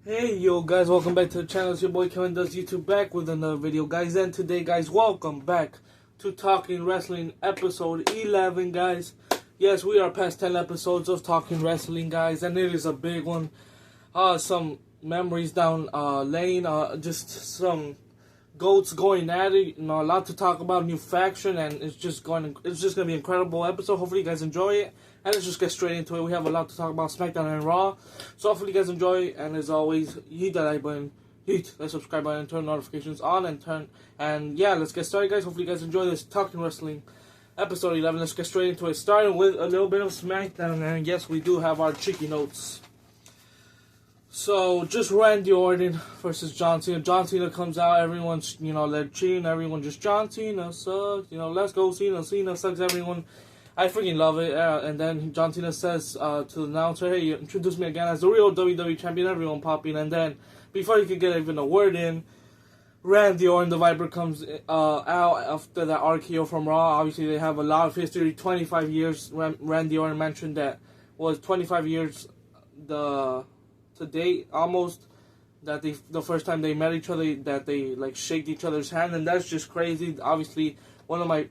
Hey yo guys, welcome back to the channel. It's your boy Kevin Does YouTube back with another video, guys. And today, guys, welcome back to Talking Wrestling episode 11, guys. Yes, we are past 10 episodes of Talking Wrestling, guys, and it is a big one. Some memories down lane, just some goats going at it, a lot to talk about, new faction, and it's just gonna be an incredible episode. Hopefully you guys enjoy it, and let's just get straight into it. We have a lot to talk about SmackDown and Raw, so hopefully you guys enjoy it, and as always, hit that like button, hit that subscribe button, turn notifications on, and yeah, let's get started, guys. Hopefully you guys enjoy this Talking Wrestling episode 11. Let's get straight into it, starting with a little bit of SmackDown, and yes, we do have our cheeky notes. So, just Randy Orton versus John Cena. John Cena comes out, everyone's, they're cheering, everyone just, John Cena sucks, let's go Cena, Cena sucks, everyone. I freaking love it. And then John Cena says to the announcer, hey, introduce me again as the real WWE Champion, everyone popping. And then, before he could get even a word in, Randy Orton, the Viper, comes out after that RKO from Raw. Obviously, they have a lot of history, 25 years. Randy Orton mentioned that was 25 years, to date almost, that the first time they met each other, that they shaked each other's hand, and that's just crazy. Obviously, one of my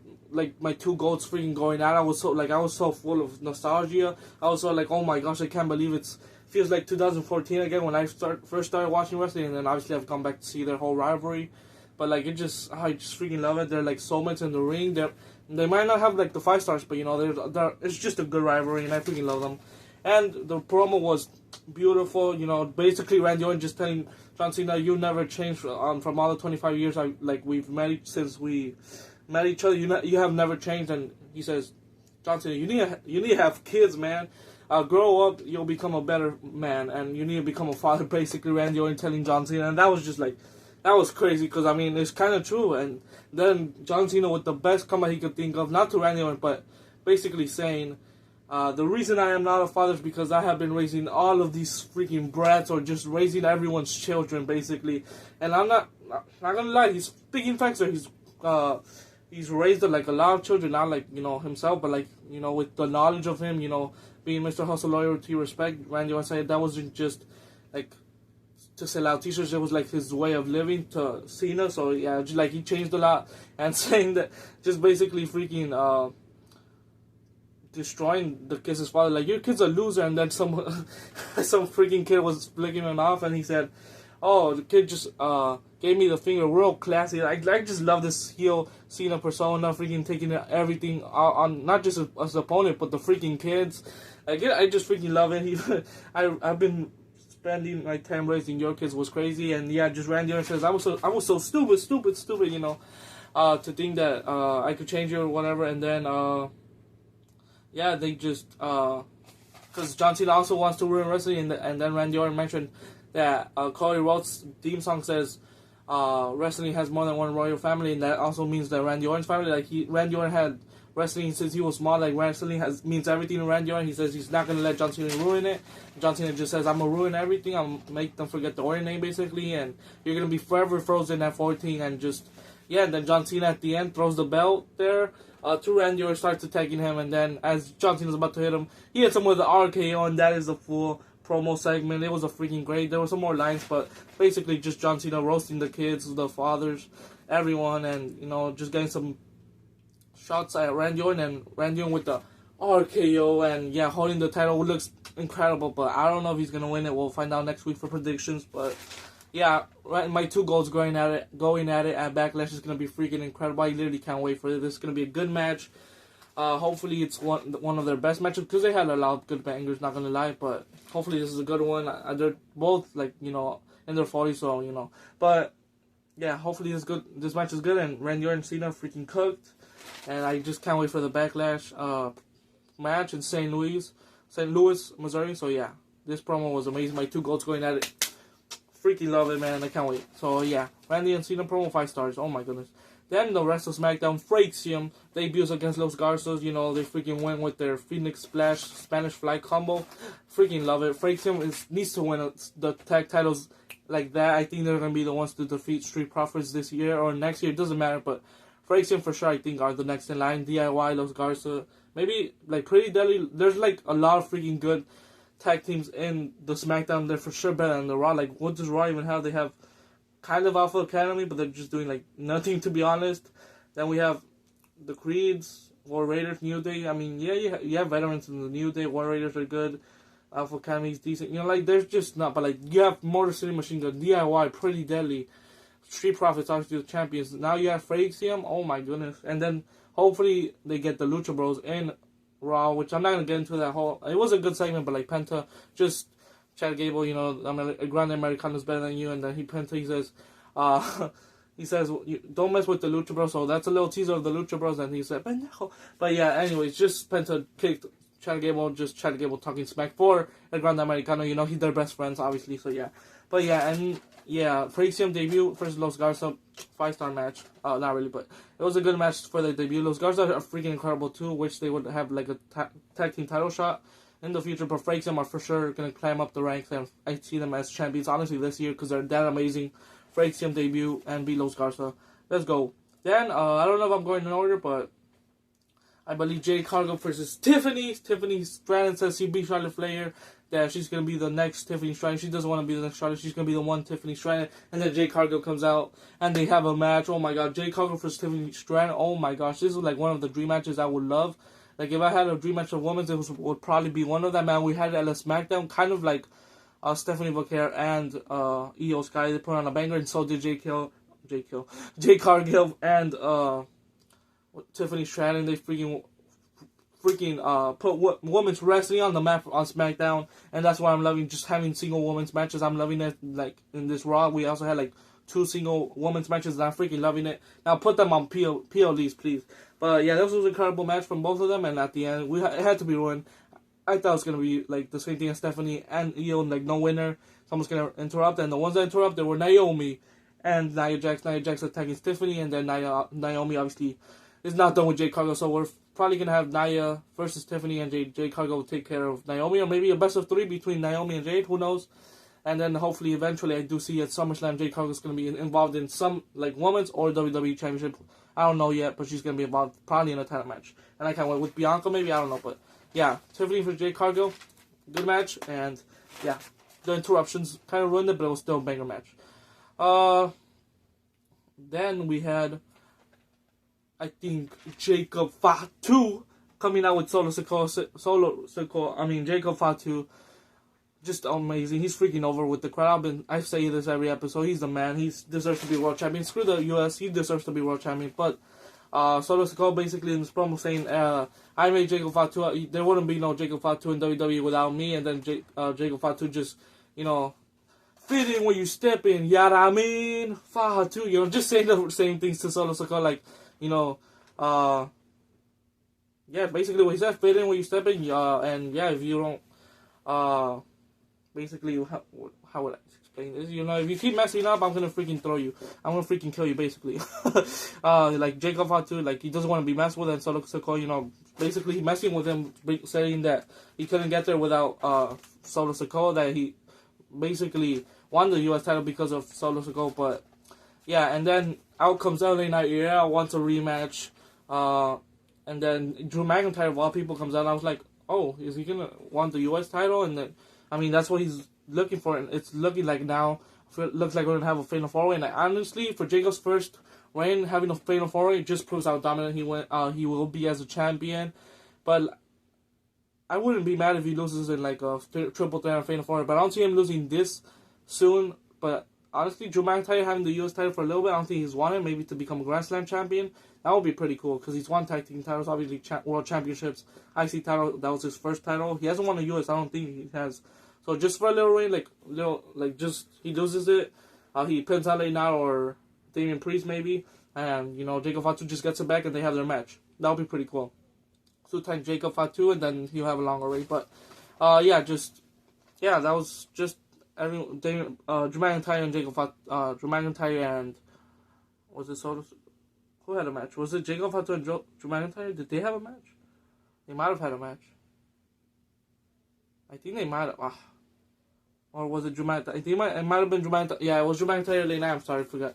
two goats freaking going out. I was so full of nostalgia. I was so oh my gosh, I can't believe feels like 2014 again when I first started watching wrestling, and then obviously I've come back to see their whole rivalry. But I just freaking love it. They're soulmates in the ring. They might not have the 5 stars, but it's just a good rivalry, and I freaking love them. And the promo was beautiful, basically Randy Orton just telling John Cena, you never changed from all the 25 years we've met since we met each other. You have never changed. And he says, John Cena, you need to have kids, man. Grow up, you'll become a better man, and you need to become a father. Basically, Randy Orton telling John Cena, and that was just that was crazy because it's kind of true. And then John Cena with the best comeback he could think of, not to Randy Orton, but basically saying, the reason I am not a father is because I have been raising all of these freaking brats, or just raising everyone's children, basically. And I'm not gonna lie, he's speaking facts. He's raised a lot of children, not himself, but with the knowledge of him, being Mr. Hustle, loyalty, respect. Randy Orton said that wasn't just to sell out t-shirts, it was his way of living to Cena. So yeah, just he changed a lot, and saying that just basically freaking destroying the kid's father, your kid's a loser. And then some freaking kid was flicking him off, and he said, oh, the kid just gave me the finger, real classy. I just love this heel Cena persona, freaking taking everything on not just as opponent, but the freaking kids. I just freaking love it. I've been spending my time raising your kids, was crazy. And yeah, just Randy Orton says, I was so stupid, to think that I could change it or whatever. And then yeah, they just, because John Cena also wants to ruin wrestling, and then Randy Orton mentioned that Cody Rhodes' theme song says, wrestling has more than one royal family, and that also means that Randy Orton's family, Randy Orton had wrestling since he was small, wrestling means everything to Randy Orton. He says he's not going to let John Cena ruin it. John Cena just says, I'm going to ruin everything, I'm make them forget the Orton name, basically, and you're going to be forever frozen at 14, and just, yeah, and then John Cena at the end throws the belt there, to Randy Orton, starts attacking him, and then as John Cena's about to hit him, he hits him with the RKO, and that is the full promo segment. It was a freaking great. There were some more lines, but basically just John Cena roasting the kids, the fathers, everyone, and just getting some shots at Randy Orton, and Randy Orton with the RKO, and yeah, holding the title looks incredible, but I don't know if he's gonna win it. We'll find out next week for predictions, but yeah, my two goals going at it at Backlash is going to be freaking incredible. I literally can't wait for it. This is going to be a good match. Hopefully it's one of their best matches, because they had a lot of good bangers, not going to lie, but hopefully this is a good one. They're both, in their 40s, so, but yeah, hopefully this match is good, and Randy Orton and Cena freaking cooked, and I just can't wait for the Backlash match in St. Louis, Missouri. So yeah, this promo was amazing. My two goals going at it. Freaking love it, man. I can't wait. So yeah, Randy and Cena promo 5 stars. Oh my goodness. Then the rest of SmackDown, Fraxium debuts against Los Garças. They freaking went with their Phoenix Splash Spanish Fly combo. Freaking love it. Fraxium needs to win the tag titles like that. I think they're gonna be the ones to defeat Street Profits this year or next year. It doesn't matter, but Fraxium for sure I think are the next in line. DIY, Los Garça, maybe Pretty Deadly. There's a lot of freaking good tag teams in the SmackDown. They're for sure better than the Raw. Like, what does Raw even have? They have kind of Alpha Academy, but they're just doing like nothing, to be honest. Then we have the Creeds, War Raiders, New Day. I mean, yeah, you have veterans in the New Day. War Raiders are good. Alpha Academy is decent. You know, like, there's just not, but like, you have Motor City Machine Gun, DIY, Pretty Deadly, Street Profits, obviously the champions. Now you have Fraxium. Oh my goodness. And then hopefully they get the Lucha Bros in Raw, which I'm not gonna get into that whole. It was a good segment, but like Penta just Chad Gable, you know, Grande Americano is better than you, and then Penta, he says, don't mess with the Lucha Bros. So that's a little teaser of the Lucha Bros. And he said, pendejo. But yeah, anyways, just Penta kicked Chad Gable, just Chad Gable talking smack for El Grande Americano. You know, he's their best friends, obviously. So yeah, but yeah, and yeah, Fraxium debut versus Los Garza, 5-star match. Not really, but it was a good match for their debut. Los Garza are freaking incredible too, which they would have like a tag team title shot in the future. But Fraxium are for sure gonna climb up the ranks, and I see them as champions honestly this year because they're that amazing. Fraxium debut and beat Los Garza. Let's go. Then I don't know if I'm going in order, but I believe Jade Cargill versus Tiffany. Tiffany Stratton says she beat Charlotte Flair. That she's going to be the next Tiffany Stratton. She doesn't want to be the next Charlotte. She's going to be the one Tiffany Stratton. And then Jade Cargill comes out and they have a match. Oh my god. Jade Cargill versus Tiffany Stratton. Oh my gosh. This is like one of the dream matches I would love. Like if I had a dream match of women's, it would probably be one of them. Man, we had it at a SmackDown. Kind of like Stephanie Booker and Io Sky. They put on a banger. And so did Jade Cargill and Tiffany Stratton. They freaking put women's wrestling on the map on SmackDown, and that's why I'm loving just having single women's matches. I'm loving it. Like in this Raw, we also had like 2 single women's matches, and I'm freaking loving it. Now put them on PLDs, please. But yeah, this was an incredible match from both of them, and at the end, it had to be ruined. I thought it was gonna be like the same thing as Stephanie and Io, like no winner. Someone's gonna interrupt, and the ones that interrupted were Naomi and Nia Jax. Nia Jax attacking Stephanie, and then Naomi obviously is not done with Jade Cargill, so we're probably going to have Nia versus Tiffany, and Jade Cargill will take care of Naomi, or maybe a best of 3 between Naomi and Jade, who knows. And then hopefully, eventually, I do see at SummerSlam, Jade Cargill is going to be involved in some, like, women's or WWE Championship. I don't know yet, but she's going to be involved probably in a title match. And I can't wait. With Bianca, maybe? I don't know, but yeah. Tiffany for Jade Cargill, good match, and yeah. The interruptions kind of ruined it, but it was still a banger match. Then we had, I think, Jacob Fatu coming out with Jacob Fatu, just amazing. He's freaking over with the crowd. I say this every episode. He's the man. He deserves to be world champion. Screw the US. He deserves to be world champion. But Solo Sikoa basically in this promo saying, I made Jacob Fatu. There wouldn't be no Jacob Fatu in WWE without me. And then Jacob Fatu just, you know, fit in when you step in. Yada I mean, Fatu. You know, just saying the same things to Solo Sikoa, like, you know, yeah, basically what he said, fit in when you step in, and yeah, if you don't, basically, how would I explain this? You know, if you keep messing up, I'm gonna freaking throw you. I'm gonna freaking kill you, basically. Like, Jacob Fatu, like, he doesn't want to be messed with, and Solo Sikoa, you know, basically messing with him, saying that he couldn't get there without, Solo Sikoa, that he basically won the US title because of Solo Sikoa, but yeah, and then out comes LA Knight, wants a rematch, and then Drew McIntyre of all people comes out, and I was like, oh, is he gonna want the US title? And then, I mean, that's what he's looking for, and it's looking like now, looks like we're gonna have a Fatal 4-Way, and honestly, for Jacob's first reign, having a Fatal 4-Way just proves how dominant he will be as a champion, but I wouldn't be mad if he loses in like a triple threat or Fatal 4-Way, but I don't see him losing this soon, but honestly, Drew McIntyre having the US title for a little bit, I don't think he's won it, maybe to become a Grand Slam champion. That would be pretty cool, because he's won tag team titles, obviously World Championships, IC title, that was his first title. He hasn't won the US, I don't think he has. So just for a little reign, just, he loses it, he pins LA Knight or Damian Priest maybe, and, you know, Jacob Fatu just gets it back and they have their match. That would be pretty cool. So time Jacob Fatu, and then he'll have a longer reign. But, that was just Drew McIntyre and Jacob Fatu, Drew McIntyre and, was it Soto? Who had a match? Was it Jacob Fatu and Drew McIntyre? Did they have a match? They might have had a match. I think they might have. Or was it Drew McIntyre? I think it might have been Drew McIntyre. Yeah, it was Drew McIntyre late night. I'm sorry, I forgot.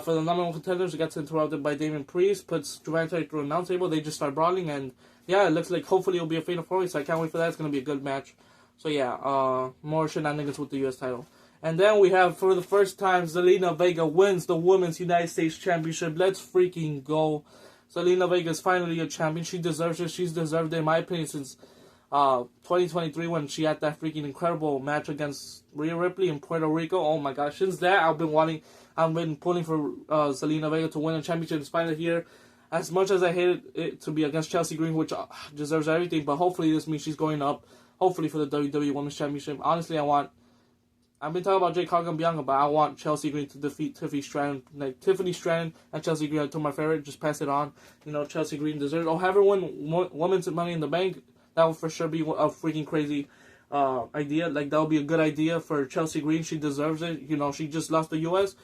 For the number 1 contenders, it gets interrupted by Damian Priest, puts Drew McIntyre through an announce table. They just start brawling, and yeah, it looks like hopefully it'll be a Fatal 4-Way, so I can't wait for that. It's going to be a good match. So yeah, more shenanigans with the U.S. title. And then we have, for the first time, Zelina Vega wins the Women's United States Championship. Let's freaking go. Zelina Vega is finally a champion. She deserves it. She's deserved it, in my opinion, since 2023 when she had that freaking incredible match against Rhea Ripley in Puerto Rico. Oh my gosh. Since that, I've been pulling for Zelina Vega to win a championship. It's finally here. As much as I hated it to be against Chelsea Green, which deserves everything, but hopefully this means she's going up. Hopefully for the WWE Women's Championship. Honestly, I've been talking about Jade Cargill and Bianca, but I want Chelsea Green to defeat Tiffany Stratton. Like, Tiffany Stratton and Chelsea Green are two of my favorite. Just pass it on. You know, Chelsea Green deserves it. Oh, have her win Women's Money in the Bank. That would for sure be a freaking crazy idea. Like, that would be a good idea for Chelsea Green. She deserves it. You know, she just lost the U.S.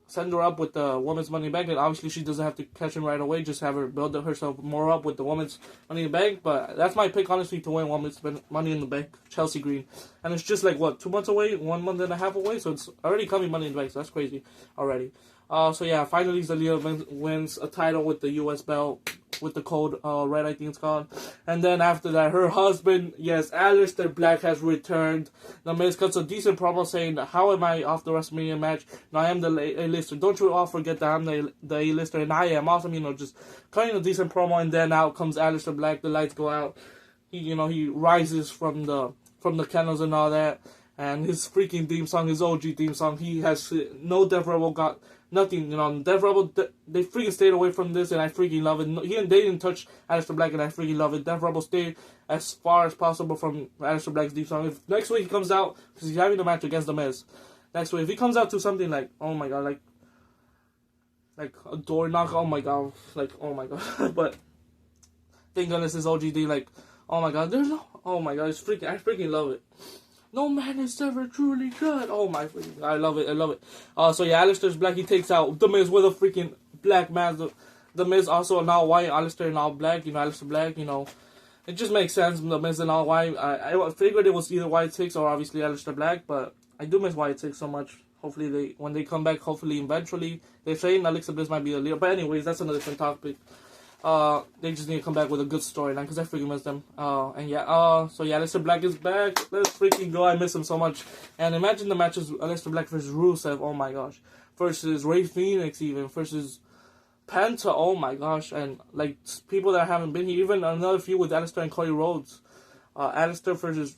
Send her up with the Women's Money in the Bank, and obviously she doesn't have to catch him right away. Just have her build herself more up with the Women's Money in the Bank. But that's my pick, honestly, to win Women's Money in the Bank, Chelsea Green. And it's just like, what, 2 months away, 1 month and a half away? So it's already coming Money in the Bank, so that's crazy already. So yeah, finally Zelina wins a title with the U.S. belt, with the code red, I think it's called. And then after that, her husband, yes, Aleister Black has returned. The Miz cuts a decent promo saying, how am I off the WrestleMania match? No, I am the A-lister. Don't you all forget that I'm the A-lister, and I am awesome. You know, just cutting a decent promo, and then out comes Aleister Black. The lights go out. He rises from the kennels and all that. And his freaking theme song, his OG theme song, he has no Death Rebel got nothing, Death Rebel, they freaking stayed away from this, and I freaking love it. They didn't touch Aleister Black, and I freaking love it. Death Rebel stayed as far as possible from Aleister Black's theme song. If next week he comes out, because he's having a match against The Miz, next week, if he comes out to something like, oh my god, like a door knock, oh my god, but thank goodness his OGD, like, oh my god, oh my god, I freaking love it. No man is ever truly good. Oh my freaking, I love it. So yeah, Aleister's black. He takes out The Miz with a freaking black mask. The Miz also now white. Aleister now black. Aleister black. It just makes sense. The Miz and all white. I figured it was either White Six or obviously Aleister Black, but I do miss White Six so much. Hopefully when they come back, hopefully eventually, they're saying Alexa Bliss might be the leader. But anyways, that's another different topic. They just need to come back with a good storyline, because I freaking miss them. So yeah, Aleister Black is back. Let's freaking go. I miss him so much. And imagine the matches: Aleister Black versus Rusev. Oh my gosh, versus Rey Fenix, even versus Penta. Oh my gosh, and like people that haven't been here. Even another feud with Aleister and Cody Rhodes. Aleister versus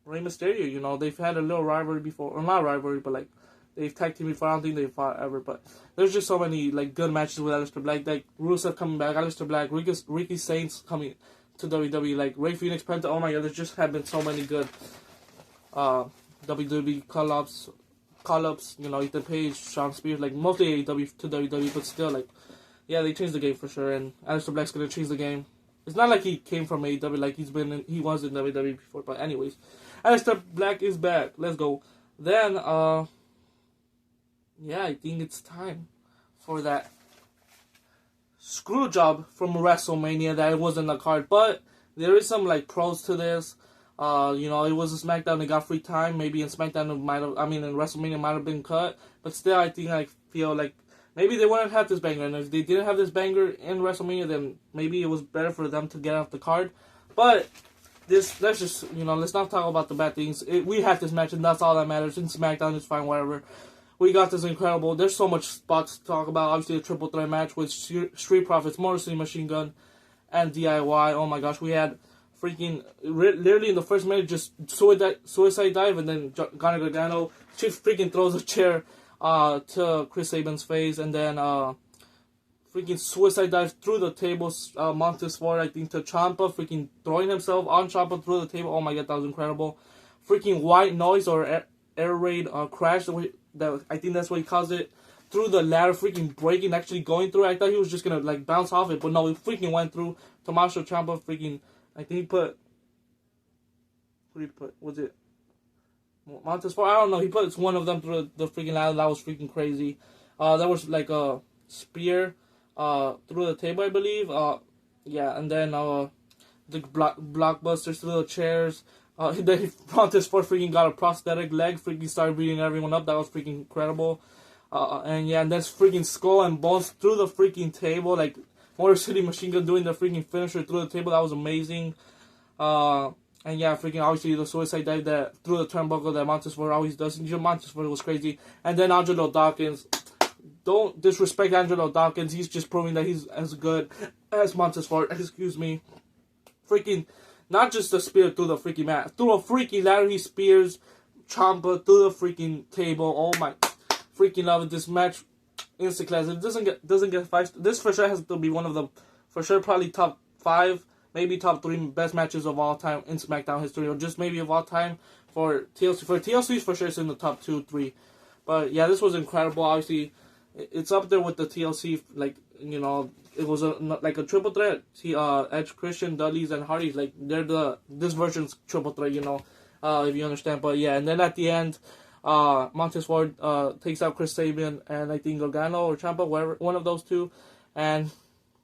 Rey Mysterio. They've had a little rivalry before, or not rivalry, but like. They've tag teamed before. I don't think they've fought ever, but there's just so many like good matches with Aleister Black. Like Rusev coming back, Aleister Black, Ricky Saints coming to WWE, like Rey Fenix, Penta. Oh my god, there just have been so many good WWE call-ups. Ethan Page, Shawn Spears, like mostly AEW to WWE, but still, like, yeah, they changed the game for sure, and Aleister Black's gonna change the game. It's not like he came from AEW, like he was in WWE before, but anyways, Aleister Black is back. Let's go. Then yeah, I think it's time for that screw job from WrestleMania that it wasn't a card. But there is some like pros to this. It was a SmackDown. They got free time. Maybe in SmackDown in WrestleMania might have been cut. But still, I feel like maybe they wouldn't have this banger. And if they didn't have this banger in WrestleMania, then maybe it was better for them to get off the card. But let's not talk about the bad things. We had this match, and that's all that matters. In SmackDown, it's fine, whatever. We got this incredible. There's so much spots to talk about. Obviously, a triple threat match with Street Profits, Motor City Machine Gun, and DIY. Oh my gosh, we had freaking literally in the first minute just suicide dive, and then Johnny Gargano freaking throws a chair to Chris Saban's face, and then freaking suicide dive through the tables. Montez Ford, I think, to Ciampa, freaking throwing himself on Ciampa through the table. Oh my god, that was incredible. Freaking white noise or air raid crash. I think that's what he calls it. Through the ladder, freaking breaking, actually going through. I thought he was just gonna like bounce off it, but no, he freaking went through. Tommaso Ciampa, freaking. I think he put. What did he put? Was it Montez Ford? I don't know. He put one of them through the freaking ladder. That was freaking crazy. There was like a spear through the table, I believe. Yeah, and then the blockbusters through the chairs. Then Montez Ford freaking got a prosthetic leg, freaking started beating everyone up. That was freaking incredible. And then freaking Skull and Bones through the freaking table, like Motor City Machine Gun doing the freaking finisher through the table. That was amazing. And yeah, freaking obviously the suicide dive that through the turnbuckle that Montesfort always does. And Montesfort was crazy. And then Angelo Dawkins. Don't disrespect Angelo Dawkins. He's just proving that he's as good as Montesfort. Excuse me. Freaking, not just the spear through the freaking mat. Through a freaking ladder, he spears Ciampa through the freaking table. Oh my freaking love it. This match, instant class. It doesn't get 5. This for sure has to be one of the, for sure, probably top 5. Maybe top 3 best matches of all time in SmackDown history, or just maybe of all time for TLC. For TLC's for sure, it's in the top 2, 3. But yeah, this was incredible. Obviously, it's up there with the TLC. Like, you know, it was like a triple threat. Edge, Christian, Dudley's, and Hardy's. Like, they're this version's triple threat. You know, if you understand. But yeah, and then at the end, Montesfort takes out Chris Sabin and I think Gargano or Ciampa, whatever, one of those two, and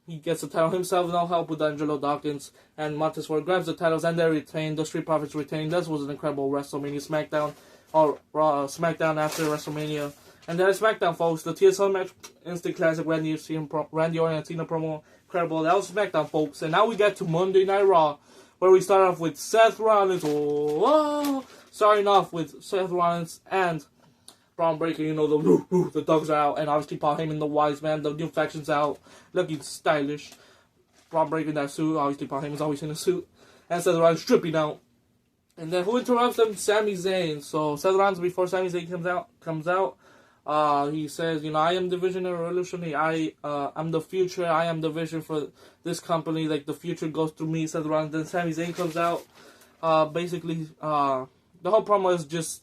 he gets the title himself, no help with Angelo Dawkins, and Montesfort grabs the titles, and they retain. The Street Profits retain. This was an incredible WrestleMania SmackDown, or SmackDown after WrestleMania. And then SmackDown, folks, the TSL match, instant classic, Randy Orton and Cena promo, incredible. That was SmackDown, folks. And now we get to Monday Night Raw, where we start off with Seth Rollins, starting off with Seth Rollins and Braun Breaker, you know, the dogs are out, and obviously Paul Heyman, the wise man, the new faction's out, looking stylish. Braun Breaker in that suit, obviously Paul Heyman's always in a suit, and Seth Rollins stripping out. And then who interrupts them? Sami Zayn. So Seth Rollins, before Sami Zayn comes out, he says, you know, I am the visionary revolutionary, I'm the future, I am the vision for this company, like the future goes through me, Seth Rollins. Then Sami Zayn comes out, basically, the whole promo is just,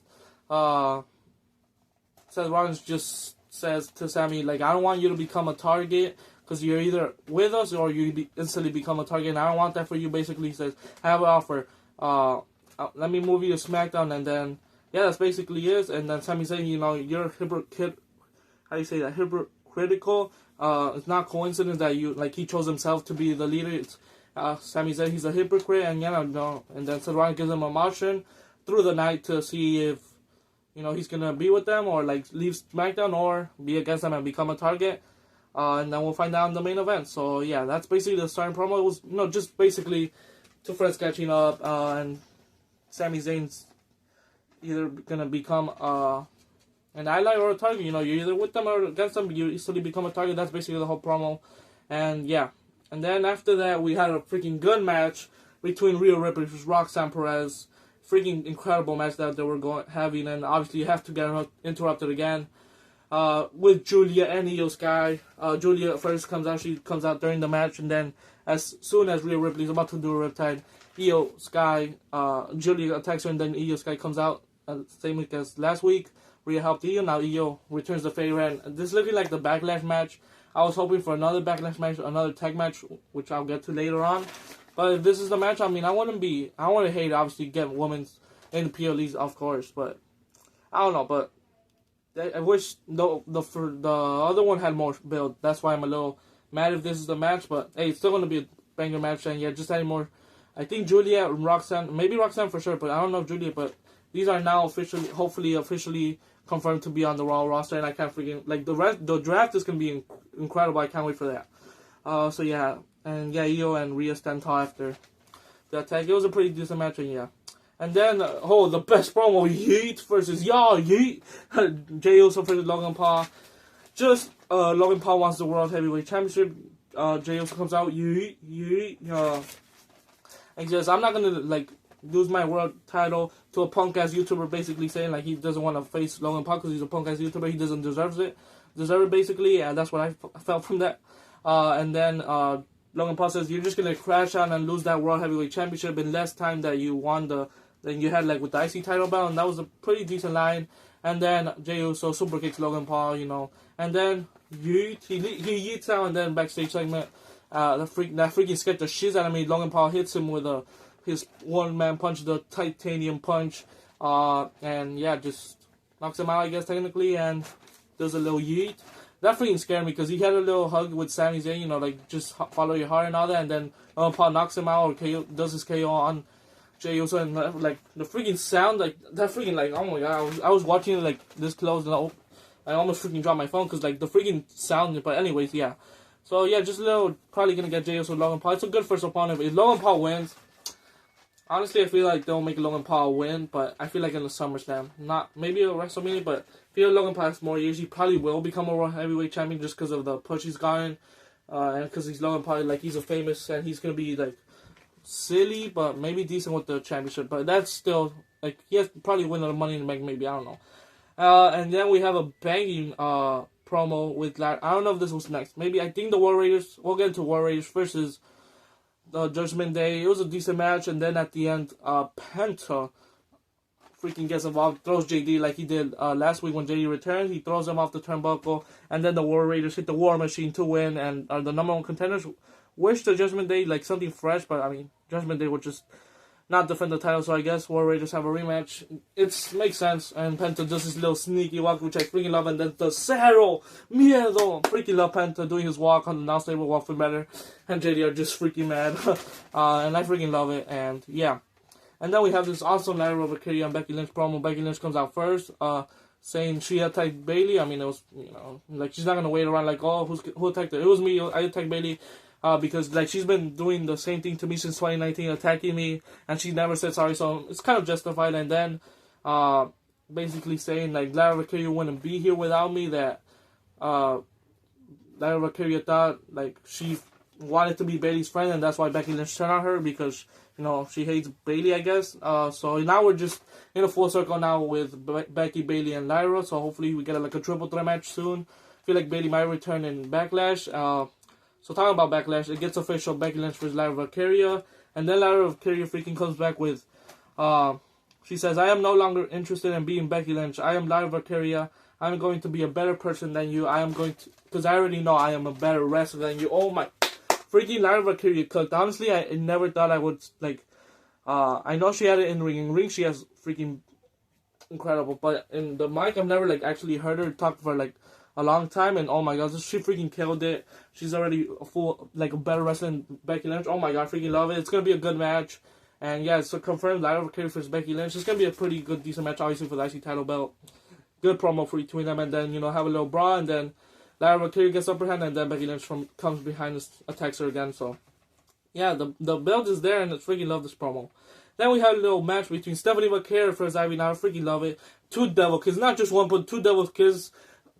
Seth Rollins just says to Sami, like, I don't want you to become a target, because you're either with us or you instantly become a target, and I don't want that for you. Basically, he says, I have an offer, let me move you to SmackDown, and then, yeah, that's basically it. And then Sami saying, you know, you're hypocritical. It's not coincidence that you, like, he chose himself to be the leader. It's, Sami said he's a hypocrite, and yeah, no. And then Seth Rollins gives him a motion through the night to see if, you know, he's gonna be with them or like leave SmackDown or be against them and become a target. And then we'll find out in the main event. So yeah, that's basically the starting promo. It was, you know, just basically two friends catching up, and Sami Zayn's either gonna become an ally or a target. You know, you're either with them or against them. You easily become a target. That's basically the whole promo. And yeah, and then after that we had a freaking good match between Rhea Ripley versus Roxanne Perez. Freaking incredible match that they were having, and obviously you have to get interrupted again with Julia and Io Sky. Julia first comes out. She comes out during the match, and then as soon as Rhea Ripley is about to do a Riptide, Io Sky, Julia attacks her, and then Io Sky comes out. Same week as last week. Rhea helped Io. Now Io returns the favor, and this is looking like the Backlash match. I was hoping for another Backlash match, another tag match, which I'll get to later on. But if this is the match, I mean, I want to hate, obviously, get women's in the PLEs, of course, but I don't know, but I wish the other one had more build. That's why I'm a little mad if this is the match, but hey, it's still going to be a banger match, and yeah, just adding more. I think Julia and Roxanne, maybe Roxanne for sure, but I don't know if Julia, but these are now hopefully officially confirmed to be on the Raw roster, and I can't freaking, like, the draft is going to be incredible. I can't wait for that. So yeah. And yeah, Io and Rhea stand tall after the attack. It was a pretty decent match, and yeah. And then, the best promo, Yeet versus Yeet. Jey Uso versus Logan Paul. Just, Logan Paul wants the World Heavyweight Championship. Jey Uso comes out, Yeet. And he says, I'm not gonna, like, lose my world title to a punk-ass YouTuber, basically saying, like, he doesn't want to face Logan Paul because he's a punk-ass YouTuber. He doesn't deserve it, basically, and that's what I felt from that. And then, Logan Paul says, you're just going to crash out and lose that World Heavyweight Championship in less time that you won than you had, like, with the IC title belt, and that was a pretty decent line. And then Jey Uso super kicks Logan Paul, you know, and then he yeets out, and then backstage segment, that freaking scared the shit out of me. Logan Paul hits him with his one-man punch, the titanium punch, and yeah, just knocks him out, I guess, technically, and does a little yeet. That freaking scared me because he had a little hug with Sami Zayn, you know, like, just follow your heart and all that, and then Paul knocks him out or does his KO on Jey Uso, and like the freaking sound, like that freaking, like, oh my god, I was watching it like this close, and I almost freaking dropped my phone because like the freaking sound. But anyways, yeah. So yeah, just a little, probably gonna get Jey Uso Logan Paul. It's a good first opponent, but if Logan Paul wins, honestly, I feel like they'll make Logan Paul win, but I feel like in the SummerSlam, not maybe a WrestleMania, but I feel Logan Paul has more years. He probably will become a World Heavyweight Champion just because of the push he's gotten, and because he's Logan Paul, like he's a famous, and he's gonna be like silly, but maybe decent with the championship. But that's still like he has probably win the Money in the Bank, maybe I don't know. And then we have a banging promo with I don't know if this was next. Maybe I think the War Raiders. We'll get into War Raiders versus Judgment Day. It was a decent match, and then at the end, Penta freaking gets involved, throws JD like he did last week when JD returned. He throws him off the turnbuckle, and then the War Raiders hit the War Machine to win and are the number one contenders. Wish the Judgment Day like something fresh, but I mean Judgment Day would just not defend the title, so I guess War Raiders have a rematch. It makes sense, and Penta does his little sneaky walk, which I freaking love, and then the Cero Miedo. Freaking love Penta doing his walk on the announce table, walking better, and JD are just freaking mad, and I freaking love it, and yeah. And then we have this awesome ladder over Katie and Becky Lynch promo. Becky Lynch comes out first, saying she attacked Bayley. I mean, it was, like she's not gonna wait around like, oh, who attacked her? It was me. I attacked Bayley. Because like she's been doing the same thing to me since 2019, attacking me, and she never said sorry, so it's kind of justified. And then, basically saying like Lara Valkyria wouldn't be here without me. That Lara Valkyria thought like she wanted to be Bayley's friend, and that's why Becky Lynch turned on her because she hates Bayley, I guess. So now we're just in a full circle now with Becky, Bayley, and Lyra. So hopefully we get like a triple threat match soon. I feel like Bayley might return in Backlash. So talking about Backlash, it gets official, Becky Lynch versus Lara Valkyria, and then Lara Valkyria freaking comes back with, she says, I am no longer interested in being Becky Lynch. I am Lara Valkyria. I am going to be a better person than you. I am going to, because I already know I am a better wrestler than you. Oh my, freaking Lara Valkyria cooked. Honestly, I never thought I would, like, I know she had it in ring. In ring, she has freaking incredible, but in the mic, I've never, like, actually heard her talk for, like, a long time, and oh my god, she freaking killed it. She's already a better wrestler than Becky Lynch. Oh my god, I freaking love it. It's gonna be a good match, and yeah, it's a confirmed Lara Valkyria versus Becky Lynch. It's gonna be a pretty good, decent match, obviously for the IC title belt. Good promo for between them, and then have a little brawl, and then Lara Valkyria gets upper hand, and then Becky Lynch comes behind and attacks her again. So yeah, the belt is there, and I freaking love this promo. Then we had a little match between Stephanie McCare versus Ivy. Now I freaking love it. Two devil kids, not just one, but two devil kids.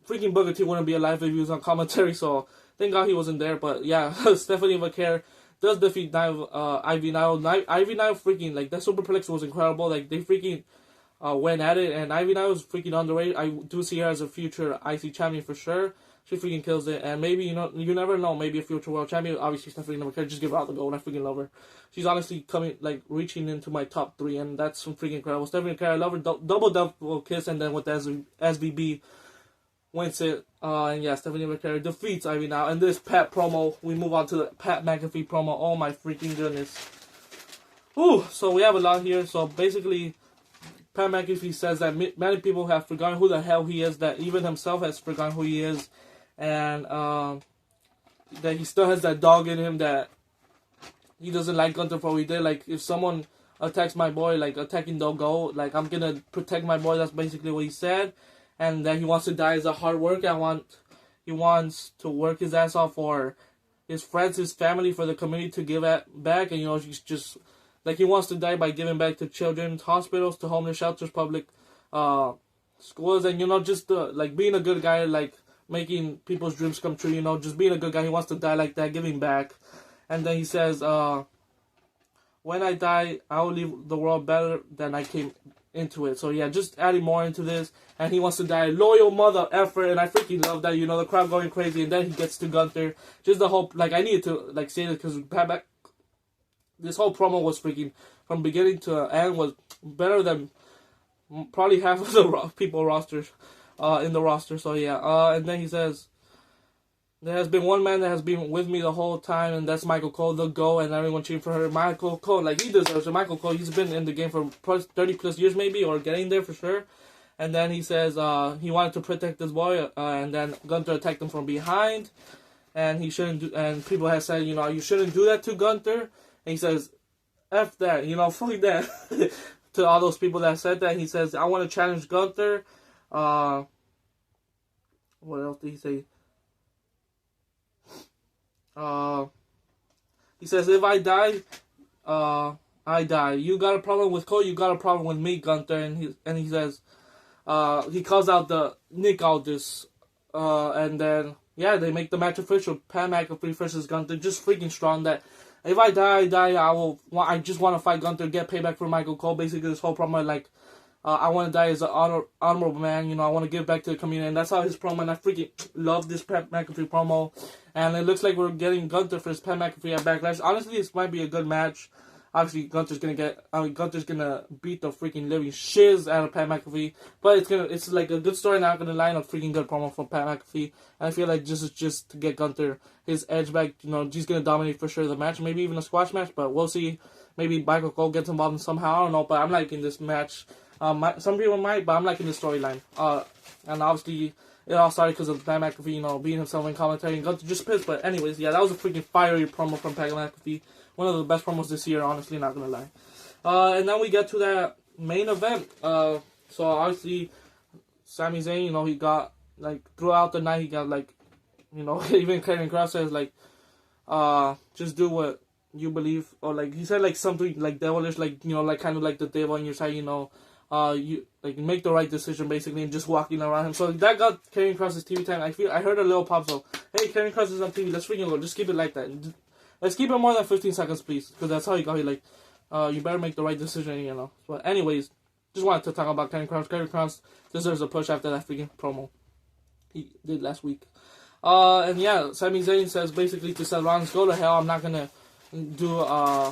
Freaking Booker T wouldn't be alive if he was on commentary, so thank God he wasn't there. But yeah, Stephanie McCare does defeat Ivy Nile. Ivy Nile freaking, like, that superplex was incredible. Like, they freaking went at it, and Ivy Nile was freaking underrated. I do see her as a future IC champion for sure. She freaking kills it, and maybe, you never know, maybe a future world champion. Obviously, Stephanie McCare, just give her out the gold. I freaking love her. She's honestly reaching into my top 3, and that's some freaking incredible. Stephanie McCare, I love her. Double kiss, and then with the SVB. Wins it, and yeah, Stephanie McCare defeats Ivy now. And this Pat promo, we move on to the Pat McAfee promo. Oh my freaking goodness. Whew, so we have a lot here. So basically, Pat McAfee says that many people have forgotten who the hell he is, that even himself has forgotten who he is, and that he still has that dog in him, that he doesn't like Gunther for what he did. Like, if someone attacks my boy, like, attacking don't go, like, I'm gonna protect my boy. That's basically what he said. And that he wants to die as a hard worker. He wants to work his ass off for his friends, his family, for the community to give back. And he's just like, he wants to die by giving back to children's hospitals, to homeless shelters, public schools, and just like being a good guy, like making people's dreams come true. Just being a good guy. He wants to die like that, giving back. And then he says, when I die, I will leave the world better than I came into it. So yeah, just adding more into this, and he wants to die loyal mother effer, and I freaking love that. The crowd going crazy, and then he gets to Gunther. Just the whole, like, I needed to say this because this whole promo was freaking, from beginning to end, was better than probably half of the people rosters in the roster. So yeah, and then he says, there has been one man that has been with me the whole time, and that's Michael Cole, the GO, and everyone cheering for her. Michael Cole, like, he deserves it. Michael Cole, he's been in the game for 30 plus years maybe, or getting there for sure. And then he says he wanted to protect this boy, and then Gunther attacked him from behind, and he shouldn't do, and people have said, you shouldn't do that to Gunther. And he says, F that, fuck that. To all those people that said that, he says, I want to challenge Gunther. What else did he say? He says, if I die, I'm I die. You got a problem with Cole, you got a problem with me, Gunther. And he says, he calls out the Nick Aldis. And then, yeah, they make the match official. Pat McAfee versus Gunther. Just freaking strong that if I die, I die. I just want to fight Gunther, get payback for Michael Cole. Basically, this whole promo, like, I want to die as an honorable man. You know, I want to give back to the community. And that's how his promo, and I freaking love this Pat McAfee promo. And it looks like we're getting Gunther versus Pat McAfee at Backlash. Honestly, this might be a good match. Obviously, Gunther's gonna beat the freaking living shiz out of Pat McAfee. But it's like a good story. Not gonna line up freaking good promo from Pat McAfee. And I feel like this is just to get Gunther his edge back. You know, he's gonna dominate for sure the match. Maybe even a squash match, but we'll see. Maybe Michael Cole gets involved somehow. I don't know, but I'm liking this match. Some people might, but I'm liking the storyline. And obviously, it all started because of Pat McAfee, you know, beating himself in commentary and Gunther just pissed. But anyways, yeah, that was a freaking fiery promo from Pat McAfee. One of the best promos this year, honestly, not gonna lie. And then we get to that main event. So obviously, Sami Zayn, you know, he got, like, throughout the night, he got, like, you know, even Karrion Kross says, like, just do what you believe, or, like, he said, like, something, like, devilish, like, you know, like, kind of like the devil on your side, you know, you, like, make the right decision, basically, and just walking around him. So that got Karrion Kross's TV time. I heard a little pop, so, hey, Karrion Kross is on TV, let's freaking go, just keep it like that. Let's keep it more than 15 seconds, please, because that's how he got here, like, you better make the right decision, you know. But anyways, just wanted to talk about Karrion Kross. Karrion Kross deserves a push after that freaking promo he did last week. And yeah, Sami Zayn says basically to Seth Rollins, go to hell, I'm not gonna go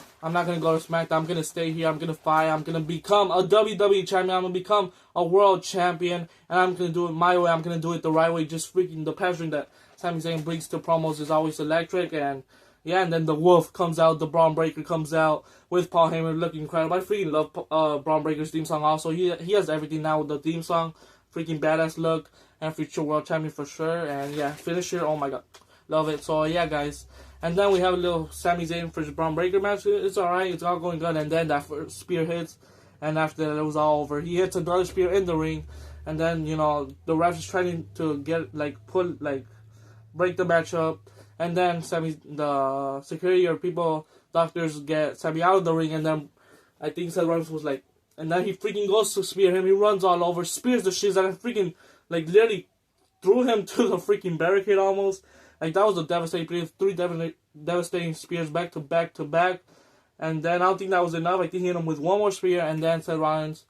to SmackDown, I'm gonna stay here, I'm gonna fight, I'm gonna become a WWE champion, I'm gonna become a world champion, and I'm gonna do it my way, I'm gonna do it the right way. Just freaking the passion that Sami Zayn brings to promos is always electric. And yeah, and then the Wolf comes out, the Braun Breaker comes out with Paul Heyman looking incredible. I freaking love Braun Breaker's theme song also. He has everything now with the theme song, freaking badass look, and future world champion for sure. And yeah, finisher, oh my god, love it. So yeah, guys. And then we have a little Sami Zayn versus Braun Breaker match. It's alright, it's all going good. And then that first spear hits, and after that it was all over. He hits another spear in the ring, and then, you know, the refs is trying to get, like, break the match up. And then the security or doctors get Sami out of the ring, and then I think Seth Rollins was like, and then he freaking goes to spear him, he runs all over, spears the shit, and freaking, like, literally threw him to the freaking barricade almost. Like, that was a devastating, 3 devastating spears back to back to back. And then I don't think that was enough. I think he hit him with one more spear, and then Seth Rollins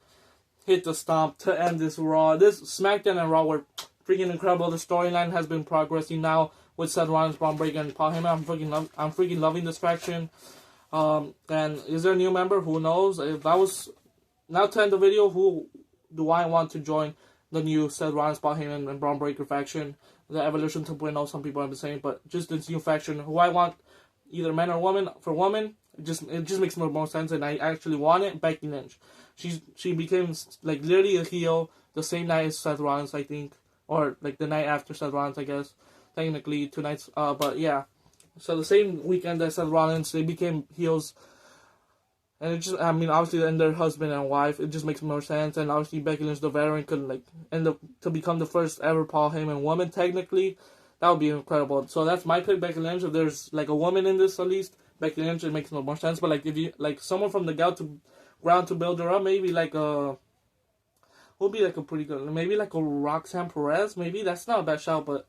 hit the stomp to end this Raw. This SmackDown and Raw were freaking incredible. The storyline has been progressing now with Seth Rollins, Braun Breaker, and Paul Heyman. I'm freaking loving this faction. And is there a new member? Who knows? If I was now to end the video, who do I want to join the new Seth Rollins, Paul Heyman, and Braun Breaker faction? The Evolution 2.0, some people have been saying, but just this new faction, who I want, either man or woman. For woman, it just makes more sense, and I actually want it. Becky Lynch, she became, like, literally a heel the same night as Seth Rollins, I think, or like the night after Seth Rollins, I guess. Technically 2 nights, but yeah. So the same weekend that Seth Rollins, they became heels. And it just, I mean, obviously, and their husband and wife, it just makes more sense. And obviously, Becky Lynch, the veteran, could, like, end up to become the first ever Paul Heyman woman, technically. That would be incredible. So that's my pick, Becky Lynch. If there's, like, a woman in this, at least, Becky Lynch, it makes no more sense. But, like, if you, like, someone from the ground to build her up, maybe, like, would be, like, a pretty good, maybe, like, a Roxanne Perez, maybe. That's not a bad shout, but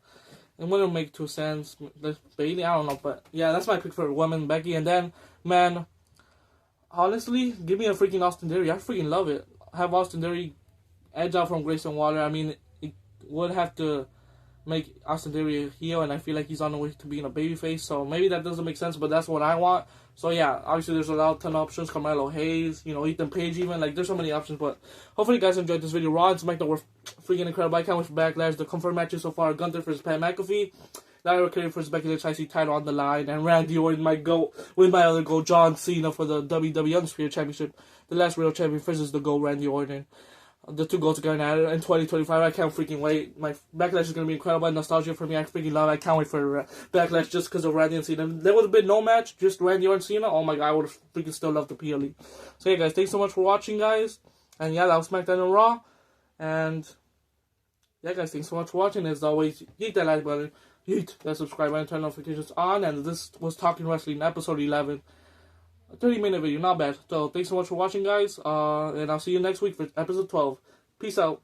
it wouldn't make too sense. Bailey, I don't know. But, yeah, that's my pick for women, Becky. And then, man, honestly, give me a freaking Austin Theory. I freaking love it. Have Austin Theory edge out from Grayson Waller. I mean, it would have to make Austin Theory a heel, and I feel like he's on the way to being a babyface. So maybe that doesn't make sense, but that's what I want. So yeah, obviously there's a ton of options. Carmelo Hayes, you know, Ethan Page even. Like, there's so many options, but hopefully you guys enjoyed this video. Raw and SmackDown were freaking incredible. I can't wait for Backlash. The confirmed matches so far: Gunther versus Pat McAfee, Larry Carey versus Becky Lynch, IC title on the line, and Randy Orton might go with my other goal, John Cena, for the WWE Undisputed Championship. The last real champion versus the goal, Randy Orton. The 2 goals are going at it in 2025. I can't freaking wait. My Backlash is going to be incredible. Nostalgia for me. I freaking love it. I can't wait for Backlash just because of Randy and Cena. There would have been no match, just Randy Orton and Cena. Oh my god, I would have freaking still loved the PLE. So yeah, guys, thanks so much for watching, guys. And yeah, that was SmackDown and Raw. And yeah, guys, thanks so much for watching. As always, hit that like button, hit that subscribe button, turn notifications on. And this was Talking Wrestling, episode 11. A 30-minute video, not bad. So thanks so much for watching, guys. And I'll see you next week for episode 12. Peace out.